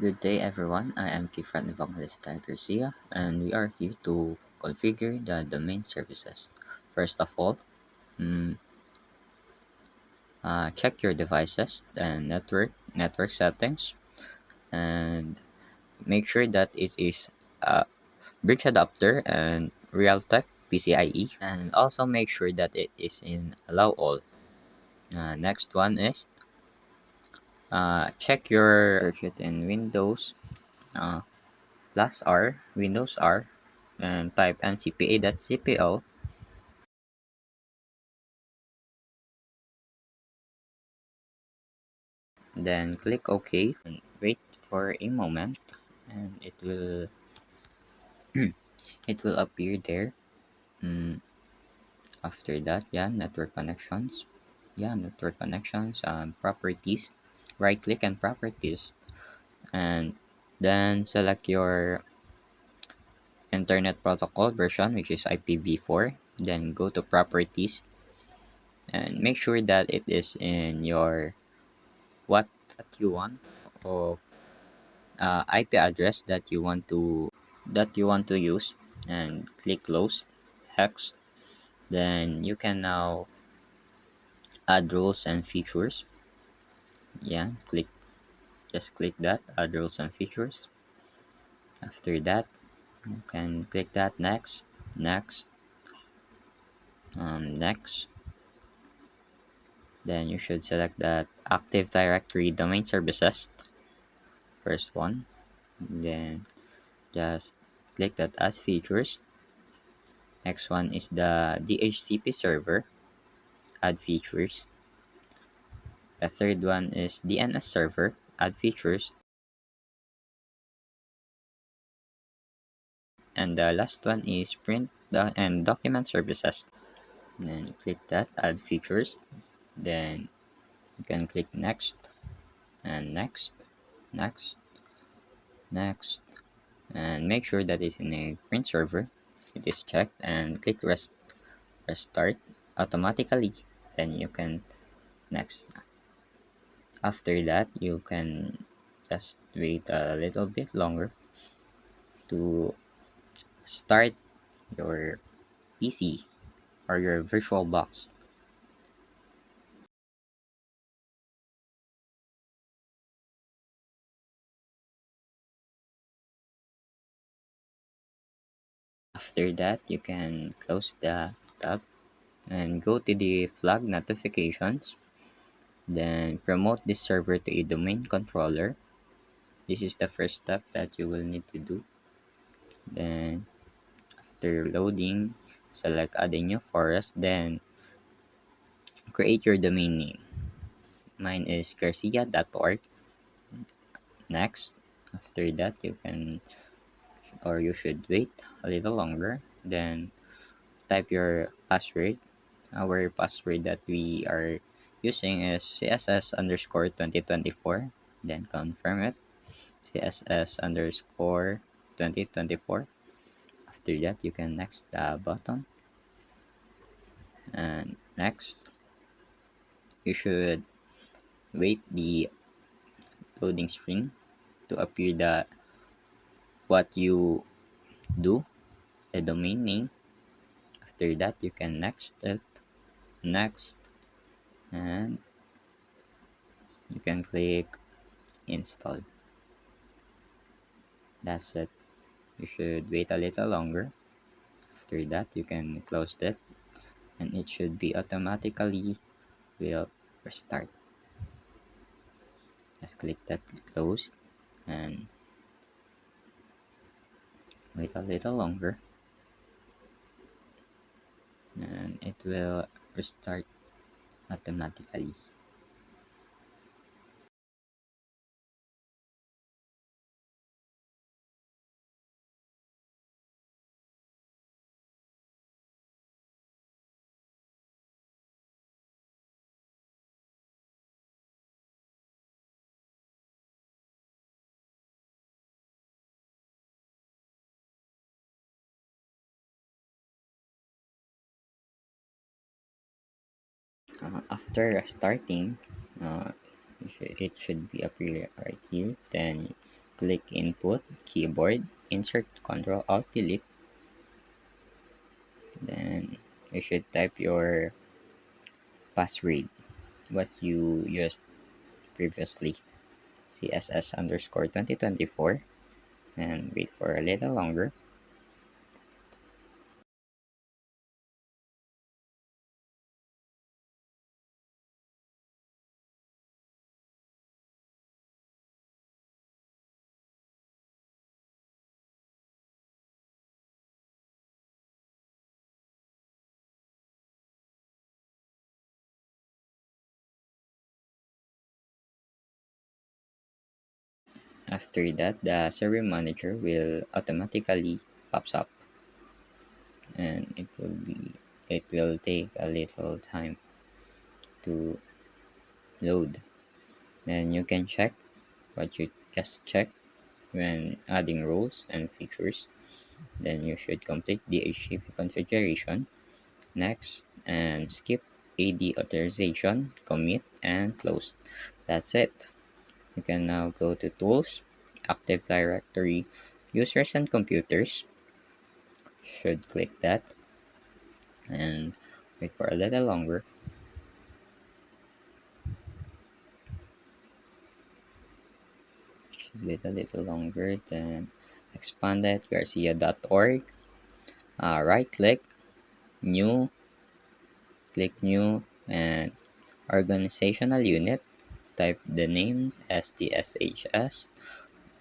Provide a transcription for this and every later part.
Good day, everyone. I am Kimfran Garcia, and we are here to configure the domain services. First of all, mm, check your devices and network settings, and make sure that it is bridge adapter and Realtek PCIe, and also make sure that it is in allow all. Next one is check your search it in uh, plus R, Windows R, and type ncpa.cpl. Then click OK and wait for a moment, and it will appear there. Mm, After that, network connections, properties. Right click and properties, and then select your internet protocol version, which is IPv4. Then go to properties and make sure that it is in your what that you want of IP address that you want to use, and click close hex. Then you can now add rules and features. Yeah, click that, add rules and features. After that, you can click that next, next. Then you should select that Active Directory Domain Services, first one. Then just click that add features. Next one is the DHCP server, add features. The third one is DNS server, add features. And the last one is and document services. Then click that, add features. Then you can click next, and next, next, and make sure that it's in a print server. It is checked, and click restart automatically. Then you can next. After that, you can just wait a little bit longer to start your PC or your virtual box. After that, you can close the tab and go to the flag notifications. Then promote this server to a domain controller. This is the first step that you will need to do. Then after loading, select add a new forest. Then create your domain name. Mine is garcia.org. Next. After that, you can or you should wait a little longer. Then type your password. Our password that we are using is css underscore 2024. Then confirm it, css underscore 2024. After that, you can next the button, and next you should wait the loading screen to appear the what you do, the domain name. After that, you can next, and you can click install. That's it. You should wait a little longer. After that, you can close it, and it should be automatically will restart. Just click that close and wait a little longer, and it will restart automatically. After restarting, it should be appear right here. Then Click input, keyboard, insert Control Alt Delete. Then you should type your password, what you used previously, CSS underscore 2024, and wait for a little longer. After that, the server manager will automatically pops up, and it will take a little time to load. Then you can check what you just checked when adding roles and features. Then you should complete the HTTP configuration next and skip AD authorization, commit, and close. That's it. You can now go to Tools, Active Directory, Users and Computers. Should click that and wait for a little longer. Should wait a little longer. Then expanded garcia.org. Right click, new, click new, and organizational unit. Type the name STSHS,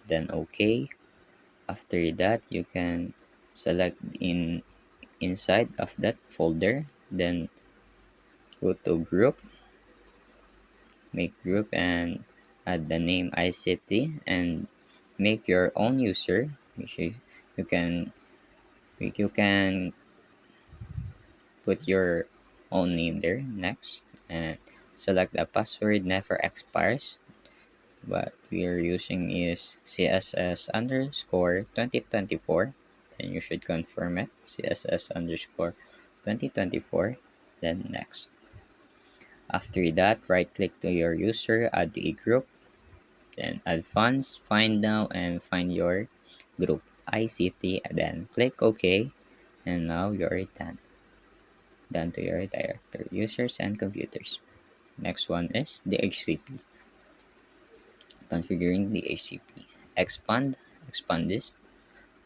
then OK. After that, you can select inside of that folder, then go to group, make group, and add the name ICT and make your own user, which is you can you can put your own name there. Next, and select a password never expires. What we are using is CSS underscore 2024. Then you should confirm it, CSS underscore 2024. Then next. After that, right click to your user, add a group, then advanced, find now, and find your group ICT, then click OK, and now you're done to your directory, users and computers. Next one is the HCP. Configuring the HCP. Expand this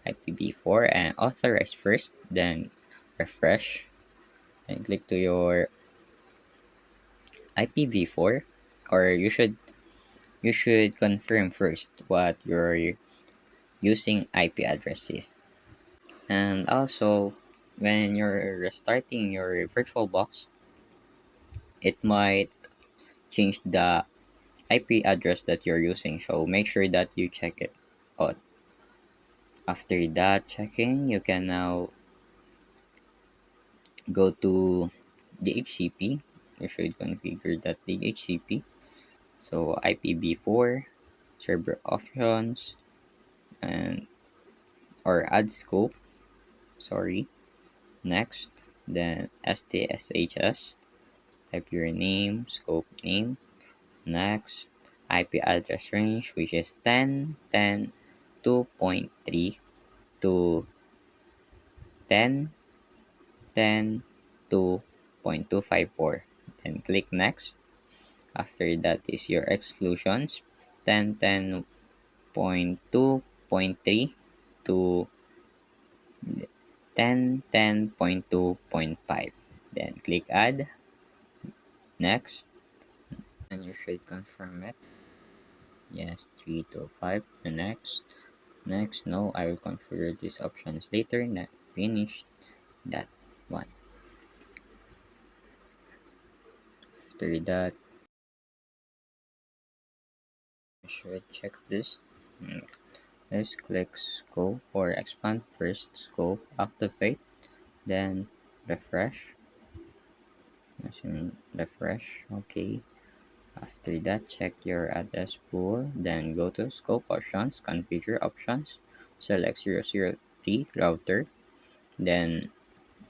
IPv4 and authorize first, then refresh, then click to your IPv4, or you should confirm first what your using IP address is. And also, when you're restarting your VirtualBox, it might change the IP address that you're using, so make sure that you check it out. After that checking, you can now go to the HCP. You should configure that DHCP. So IPv4, server options, and or add scope. Sorry. Next, then STSHS. Type your name, scope name. Next, IP address range, which is 10.10.2.3 to 10.10.2.254. Then click next. After that is your exclusions, 10.10.2.3 to 10.10.2.5. Then click add, next, and you should confirm it. Yes, 3 to 5. The next, no, I will configure these options later. Finish that one. After that, you should check this. Let's click scope or expand first, scope, activate, then refresh. Refresh, okay. After that, check your address pool, then go to scope options, configure options, select 003 router, then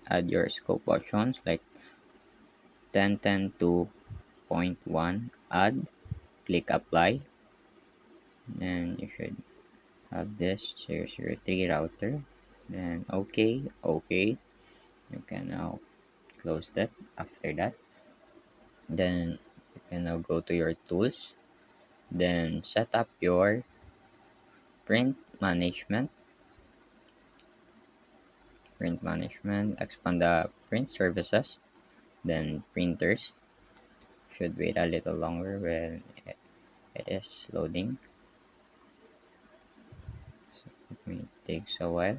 add your scope options like 10.10.2.1, add, click apply, and you should have this. Here's your 3 router. Then okay. You can now close that. After that, then you can now go to your tools. Then set up your print management. Expand the print services. Then printers. Should wait a little longer when it is loading. So it may takes a while.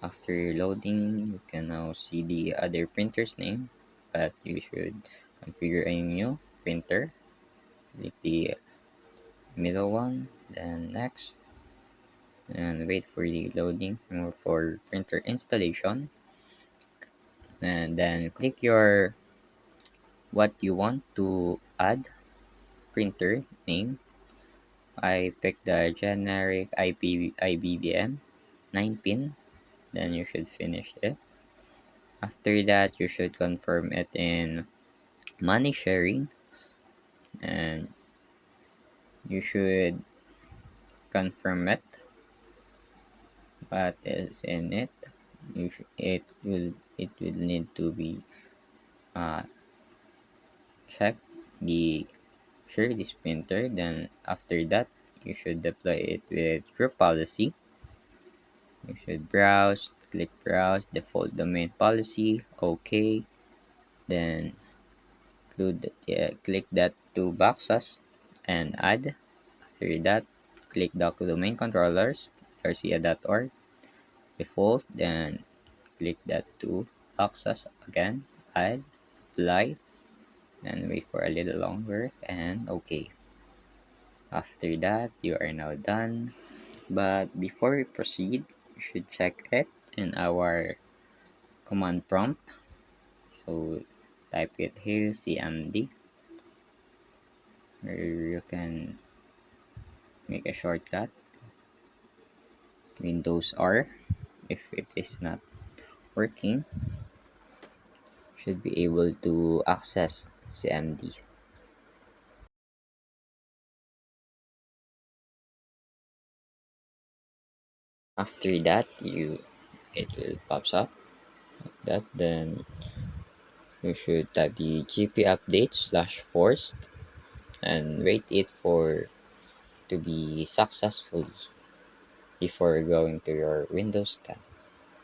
After loading, you can now see the other printer's name, but you should configure a new printer. Click the middle one, then next, and wait for the loading or for printer installation. And then click your what you want to add printer name. I picked the generic IBBM 9 pin. Then you should finish it. After that, you should confirm it in money sharing, and you should confirm what is in it. It will need to be uh, check the share this printer. Then after that, you should deploy it with group policy. You should click browse default domain policy. Okay. Then click that two boxes and add. After that, click domain controllers garcia.org default. Then click that two boxes again, add, apply, and wait for a little longer, and okay. After that, you are now done. But before we proceed, you should check it in our command prompt. So type it here, cmd, or you can make a shortcut, Windows R. If it is not working, should be able to access cmd. After that, it will pops up that. Then you should type the gp update slash forced and wait it for to be successful before going to your Windows 10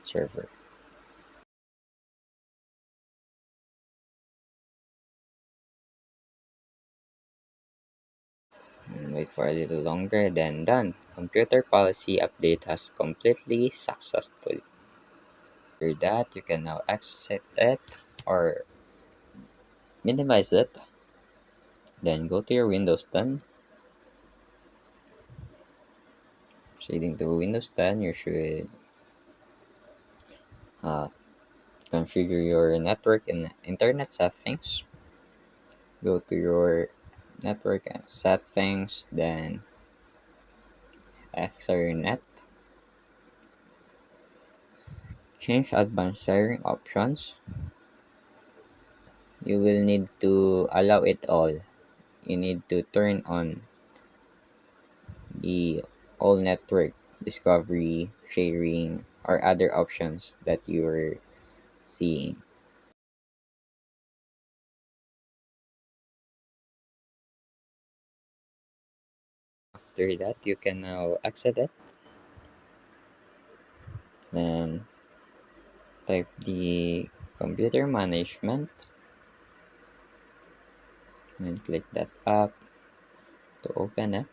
server. And wait for a little longer, then done. Computer policy update has completely successful. After that, you can now exit it or minimize it. Then go to your Windows 10. Shading to Windows 10, you should uh, configure your network and internet settings. Go to your network and settings, then Ethernet. Change advanced sharing options. You will need to allow it all. You need to turn on the all network discovery, sharing, or other options that you're seeing. After that, you can now exit it. Then type the computer management and click that up to open it.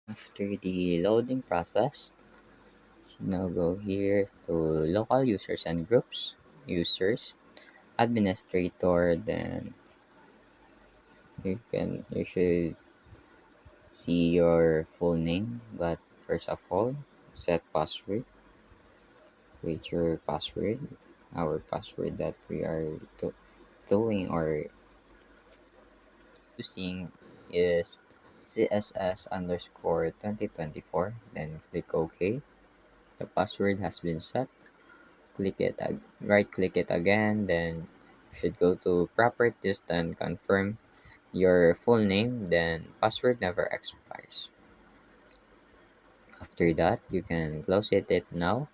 After the loading process, now go here to local users and groups, users, administrator. Then you should see your full name, but first of all, set password. with your password. Our password that we are doing or using is CSS underscore 2024. Then click OK. The password has been set. Click it, right click it again. Then you should go to properties and confirm your full name. Then password never expires. After that, you can close it now.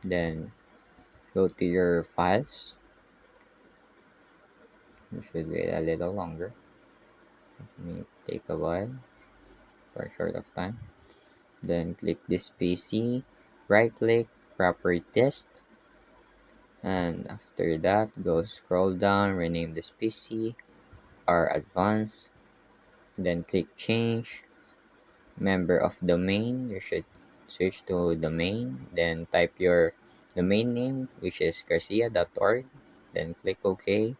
Then go to your files. You should wait a little longer. It may take a while for a short of time. Then click this PC, right click, properties, and after that, go scroll down, rename this PC, or advanced, then click change, member of domain, you should switch to domain, then type your domain name, which is garcia.org, then click OK.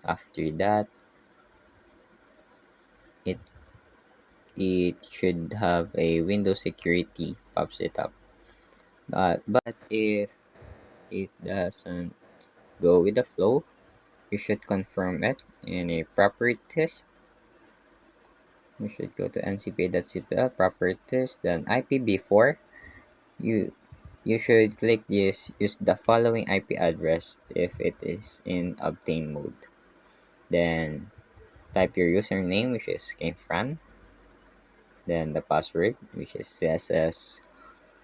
After that, it it should have a Windows security pops it up. But if it doesn't go with the flow, you should confirm it in a properties. You should go to ncp.cpl properties, then IPv4. You you should click this. Use the following IP address if it is in obtain mode. Then type your username, which is Kimfran. Then the password, which is CSS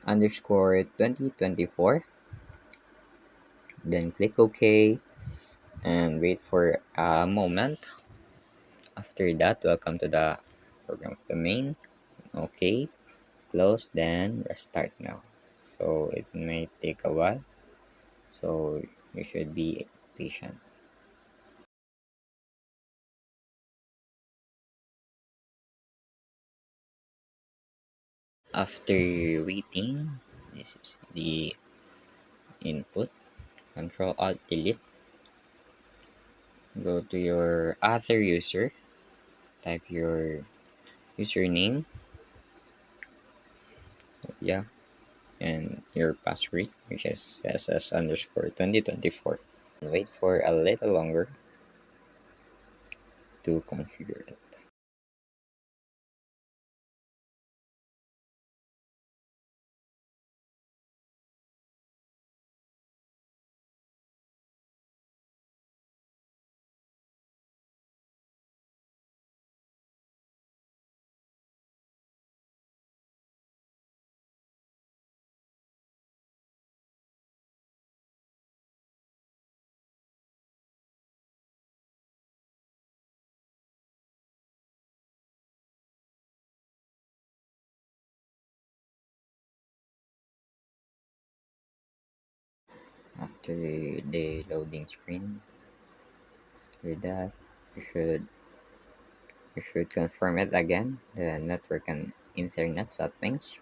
underscore 2024. Then click OK and wait for a moment. After that, welcome to the program of the main. Okay, close, then restart now. So it may take a while. So you should be patient. After waiting, this is the input. Control Alt Delete. Go to your other user. Type your username. Yeah, and your password, which is SS underscore 2024. Wait for a little longer to configure it. After the loading screen, with that, you should you should confirm it again. The network and internet settings.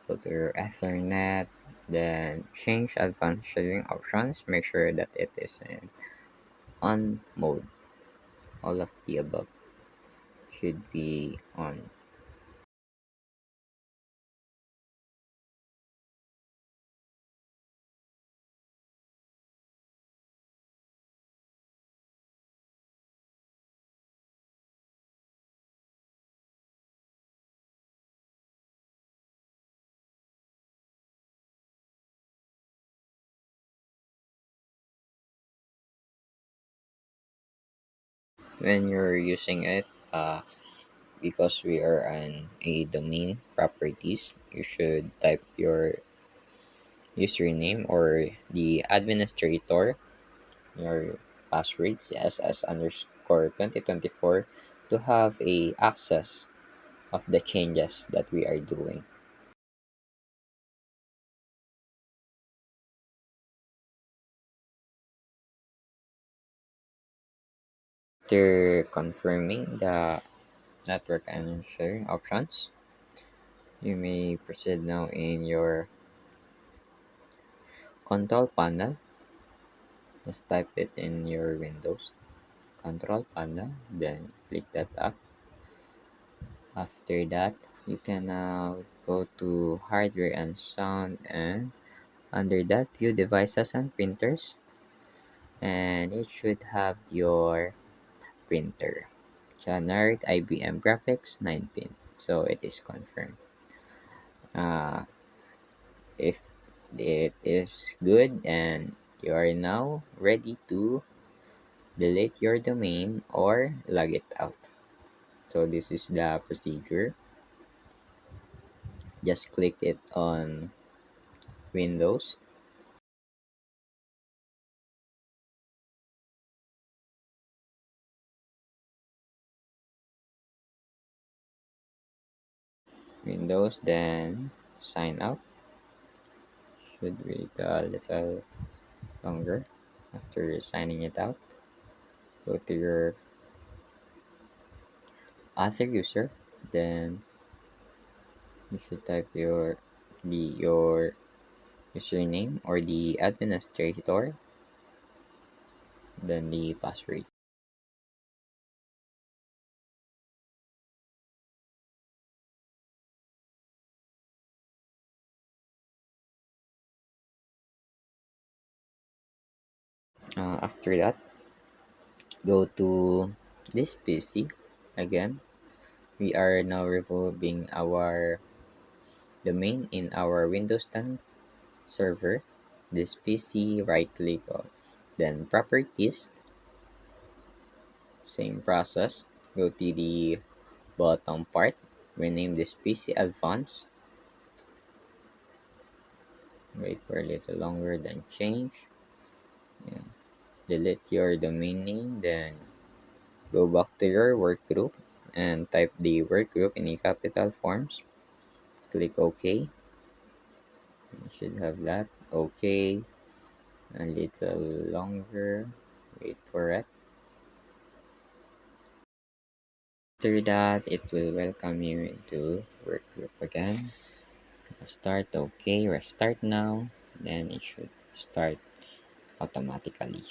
Go to your Ethernet, then change advanced scheduling options. Make sure that it is in on mode. All of the above should be on. When you're using it, because we are on a domain properties, you should type your username or the administrator, your password CSS underscore 2024 to have a access of the changes that we are doing. After confirming the network and sharing options, you may proceed now in your control panel. Just type it in your Windows control panel, then click that up. After that, you can now go to hardware and sound and Under that, view devices and printers, and it should have your printer. Generic IBM graphics 9 pin. So it is confirmed. Uh, if it is good and you are now ready to delete your domain or log it out. So this is the procedure. Just click it on Windows, then sign out. Should wait a little longer after signing it out. Go to your other user, then you should type your username or the administrator, then the password. After that, go to this PC again. We are now removing our domain in our Windows 10 server. This PC, right click on, then properties, same process. Go to the bottom part, rename this PC advanced. Wait for a little longer, then change. Yeah. Delete your domain name, then go back to your work group and type the work group in a capital forms. Click OK. You should have that. OK. A little longer. Wait for it. After that, it will welcome you into work group again. Start OK. Restart now. Then it should start automatically.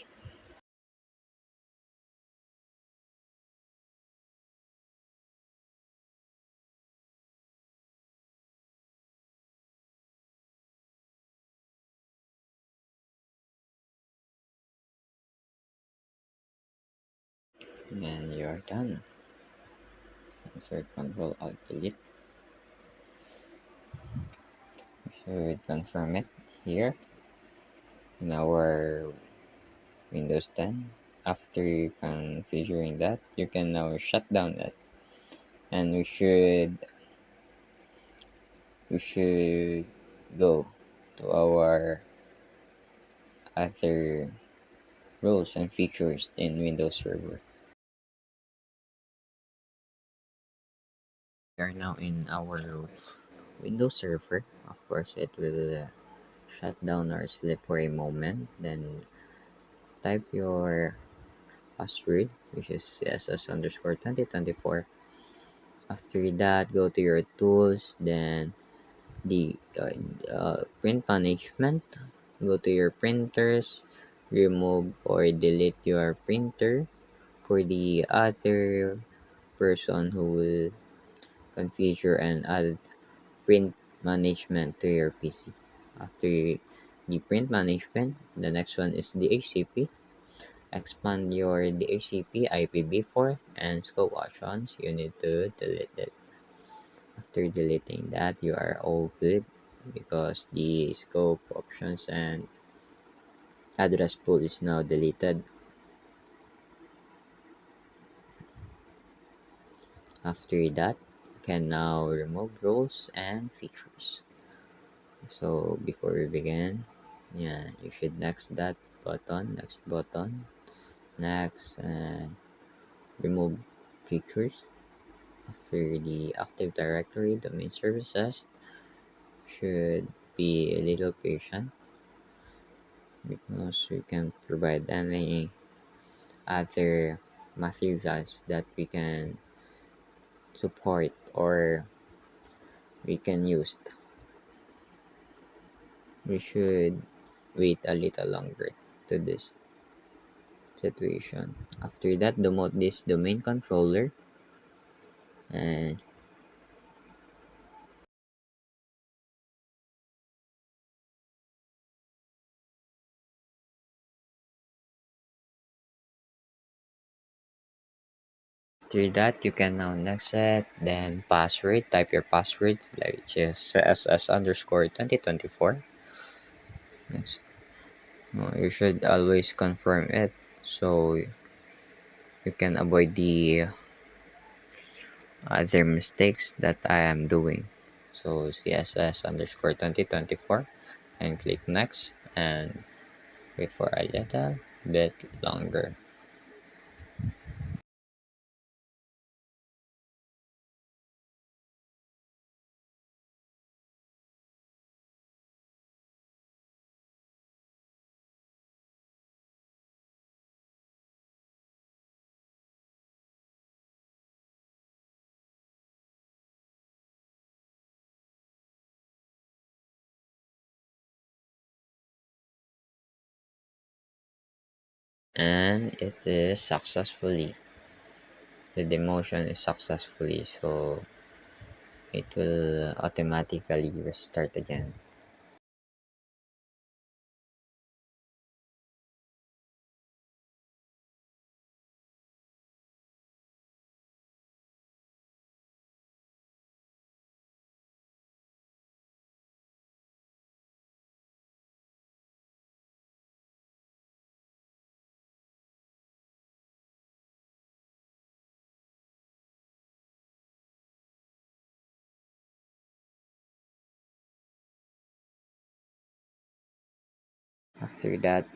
And you're done. Insert Control Alt Delete. We should confirm it here in our Windows 10. After configuring that, you can now shut down that, and we should go to our other roles and features in Windows Server. We are now in our Windows Server. Of course, it will shut down or sleep for a moment. Then type your password, which is CSS underscore 2024. After that, go to your tools, then the print management. Go to your printers, remove or delete your printer for the other person who will configure and add print management to your PC. After the print management, the next one is DHCP. Expand your DHCP IPv4 and scope options. You need to delete it. After deleting that, you are all good because the scope options and address pool is now deleted. After that, you can now remove roles and features. So before we begin, yeah, you should next that button, next, and remove features. After the Active Directory domain services, should be a little patient because we can provide any other materials that we can support or we can use. We should wait a little longer to this situation. After that, demote this domain controller and After that, you can now next it, then password, type your password, like just SS underscore 2024. Next, you should always confirm it so you can avoid the other mistakes that I am doing. So CSS underscore 2024 and click next and wait for a little bit longer. And it is successfully. The demotion is successfully, so it will automatically restart again. After that,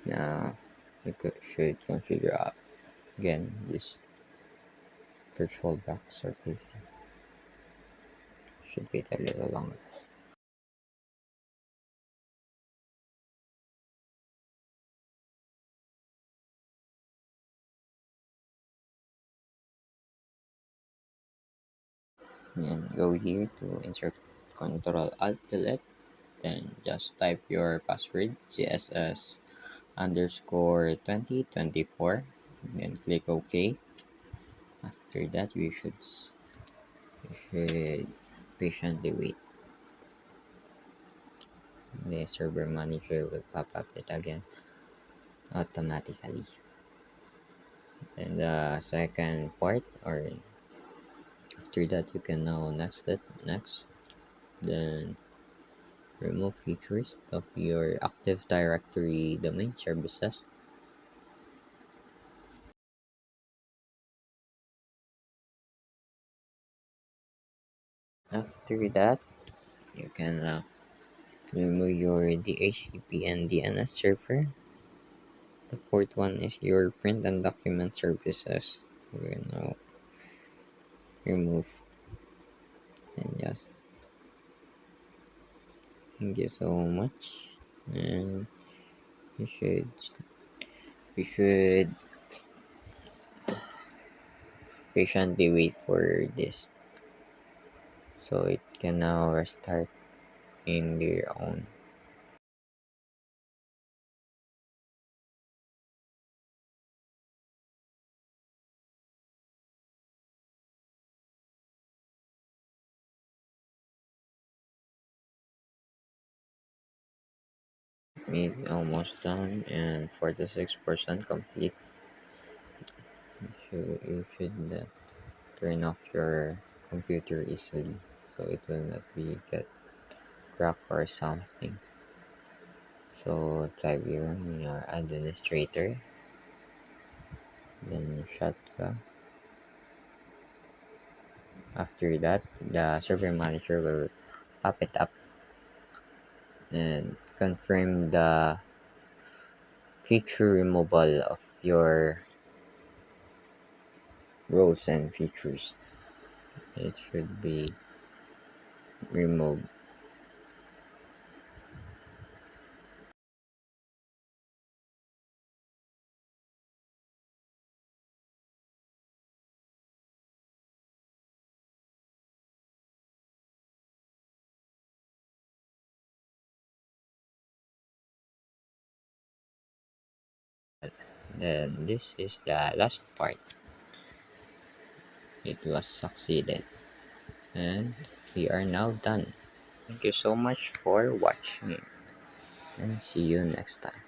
should configure again this virtual box or PC. Should wait a little longer. And go here to insert Control Alt Delete. Then just type your password CSS underscore 2024. Then click OK. After that, you should patiently wait. The server manager will pop up it again automatically. And the second part, or after that, you can now next, then remove features of your Active Directory domain services. After that, you can remove your DHCP and DNS server. The fourth one is your print and document services. You can now remove. And yes, thank you so much. And you should you should patiently wait for this so it can now restart in their own. It almost done and 46% complete. You should turn off your computer easily so it will not be get cracked or something. So type your administrator, then shutka. After that, the server manager will pop it up and confirm the feature removal of your roles and features. It should be removed. Then this is the last part. It was succeeded and we are now done. Thank you so much for watching and see you next time.